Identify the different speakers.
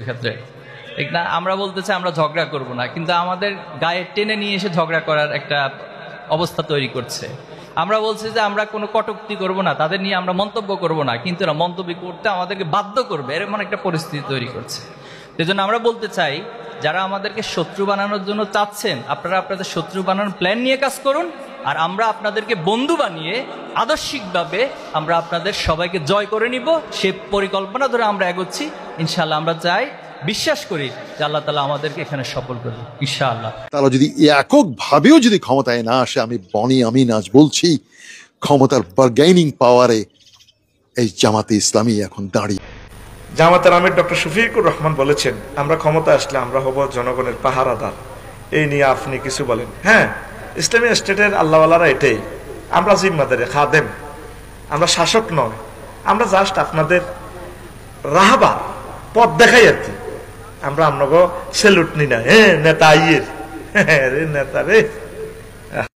Speaker 1: ক্ষেত্রে, ঠিক না? আমরা বলতে চাই আমরা ঝগড়া করব না, কিন্তু আমাদের গায়ে টেনে নিয়ে এসে ঝগড়া করার একটা অবস্থা তৈরি করছে। আমরা বলছি যে আমরা কোনো কটূক্তি করব না, তাদের নিয়ে আমরা মন্তব্য করব না, কিন্তু এরা মন্তব্য করতে আমাদেরকে বাধ্য করবে, এরকম একটা পরিস্থিতি তৈরি করছে। সেজন্য আমরা বলতে চাই, যারা আমাদেরকে শত্রু বানানোর জন্য চাচ্ছেন, আপনারা আপনাদের শত্রু বানানোর প্ল্যান নিয়ে কাজ করুন, আর আমরা আপনাদেরকে বন্ধু বানিয়ে আদর্শিকভাবে আমরা আপনাদের সবাইকে জয় করে নিব। সে পরিকল্পনা ধরে আমরা এগোচ্ছি ইনশাআল্লাহ। আমরা চাই, বিশ্বাস করি যে আল্লাহ তাআলা আমাদেরকে এখানে সফল করবে ইনশাআল্লাহ।
Speaker 2: তারা যদি এককভাবেও যদি ক্ষমতায় না আসে, আমি বনি আমিন আজ বলছি, ক্ষমতার বার্গেনিং পাওয়ারে এই জামাতে ইসলামী এখন দাঁড়িয়ে।
Speaker 3: জামাতের আমির ডক্টর শফিকুর রহমান বলেছেন, আমরা ক্ষমতা আসলে আমরা হব জনগণের পাহারাদার। এই নিয়ে আপনি কিছু বলেন? হ্যাঁ, ইসলামী স্টেটের আল্লাহওয়ালারা এটাই। আমরা জিম্মাদারে খাদেম, আমরা শাসক নয়, আমরা জাস্ট আপনাদের রাহবার, পথ দেখাই আর কি। আমরা আপনাকে সেলুট নি না, হ্যাঁ নেতা আইয়ের, হ্যাঁ রে নেতা রে।